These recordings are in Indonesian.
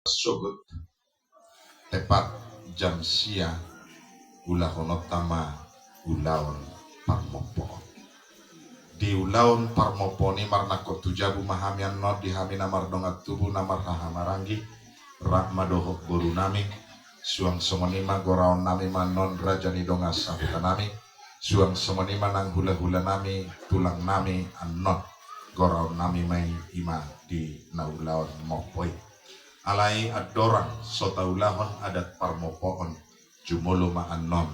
Sogot tepat jam siang ulah honot tama ulaon parmopo di ulaon parmopo ni marna kotujabu mahamian not dihami namar dongat tubuh namar hahamarangi rahma dohok boru nami suang semonima goraon nami manon rajani dongas sabuta nami suang semonima nang hula-hula nami tulang nami anot goraon nami mai ima di naulaon mopoi alai adorang sotaulahon adat parmopoon jumolo maanon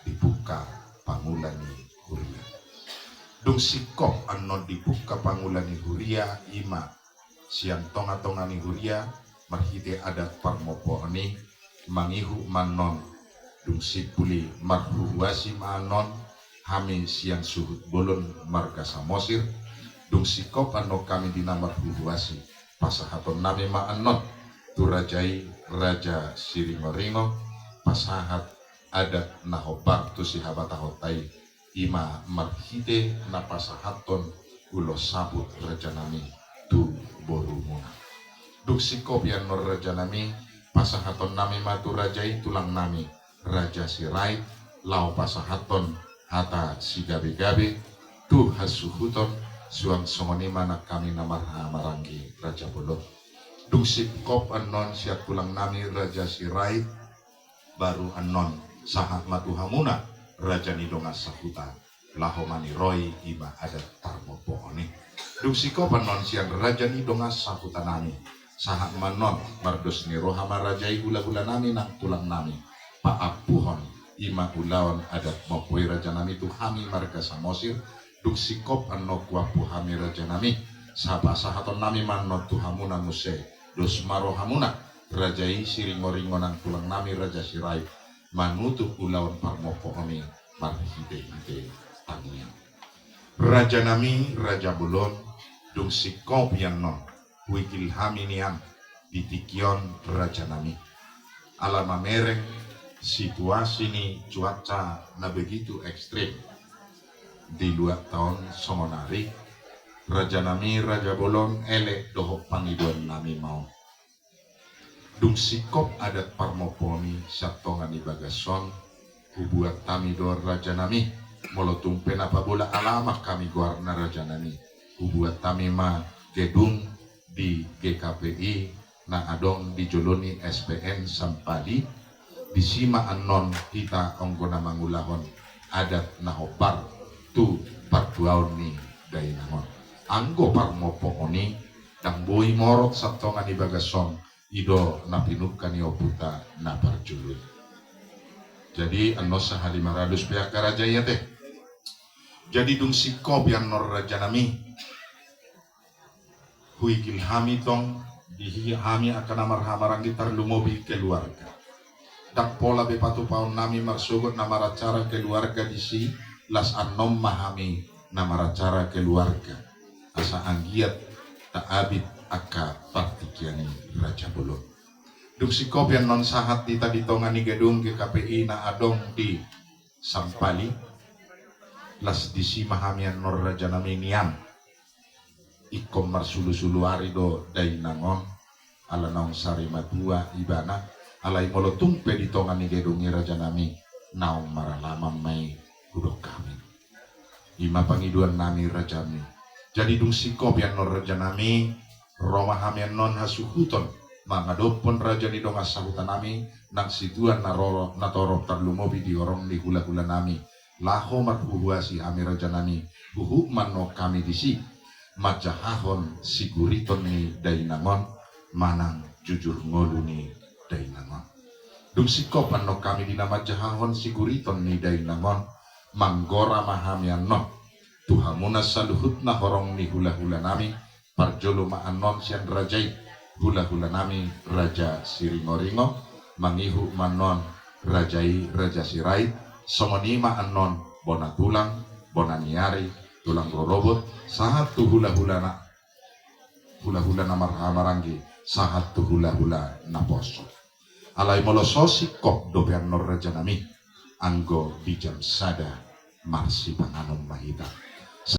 dibuka pangulani huria dung sikop anon dibuka pangulani huria ima siang tonga-tongani huria marhite adat parmopooni mangihu manon dung sipuli marhuwasi maanon hami siang suhut bolon marga samosir dung sikop ano kami dinamar huwasi pasahaton nami maanon tu rajai raja siringoringo pasahat adat nahobar tu si habatahotai ima marhite na pasahaton ulo sabut raja nami tu borumuna duk sikopian nor raja nami pasahaton nami matu rajai tulang nami raja sirai lau pasahaton hata si gabe-gabe tu hasuhuton suang songoni mana kami namarha marangi raja bolot dung sikop anon siat tulang nami raja sirai baru anon sahat matuhamuna raja nidonga sahuta lahomani roy ima adat parmopooni dung sikop anon sian raja nidonga sahuta nami sahat manon mardos ni rohama rajai gula-gula nami nang tulang nami paapuhon ima ulawan adat mopoi raja nami tuhami marga samosir dung sikop anok wapuhami raja nami sapa sahaton nami manot tuhamuna muse dos marohamuna rajai siringo-ringo nang tulang nami raja sirai manutup ulawan parmopooni marhite-hite tangian raja nami raja bolon dung sikop yang non wikil haminian ditikion raja nami alama mereng situasi ni cuaca na begitu ekstrim di 2 tahun songonari raja nami raja bolon elek dohok pangiduan nami mau dung sikop adat parmoponi satongani bagason hubuat kami dor raja nami molotung penapa bola alama kami guarna raja nami hubuat kami ma gedung di GKPI na adong di joloni SPN Sampali di sima anon kita onggona mangulahon adat nahobar tu parduaon ni dainangon anggo parmopooni dang boi morot satongani bagason ido napinukan ni oputa na parjulun jadi ano sa halimaradus pihak raja ya teh jadi dung sikop yang nor raja nami huikil hami tong dihami akan amar-hamarang gitar lumobi keluarga dak pola bepatu paun nami marsugot namaracara keluarga disi las anom mahami namaracara keluarga asa anggiat taabit aka partikiani raja bolon dung sikop yang non sahat di tadi tongani gedung GKPI na adong di Sampali las disi mahamian nor raja nami niam ikom marsulu-sulu arido dainangon ala naong sari matua ibana alai molotung pe di tongani gedungi raja nami naong maralama mai hudok kami ima pangiduan nami raja nami jadi dung sikop yang nor raja nami Roma hamian non hasuhuton mangadopon raja ni donga sahutan nami nang situan naroro natoro tarlumobi di orong di hula-hula nami laho marhuhuasi hami raja nami huhu mano kami disi majahahon siguriton ni dainangon manang jujur ngolu ni dainangon dung sikop ano kami dina majahahon siguriton ni dainangon manggora mahamian non tuhamuna saluhut na horong ni hula-hula nami parjolo maanon sian rajai hula-hula nami raja siringo-ringo mangihu manon rajai raja sirai somoni maanon bona tulang bona niari tulang rorobot sahat tu hula-hula na marhamaranggi sahat tu hula-hula na poso alai moloso sikop dobean nor raja nami anggo dijam sada marsi panganon mahita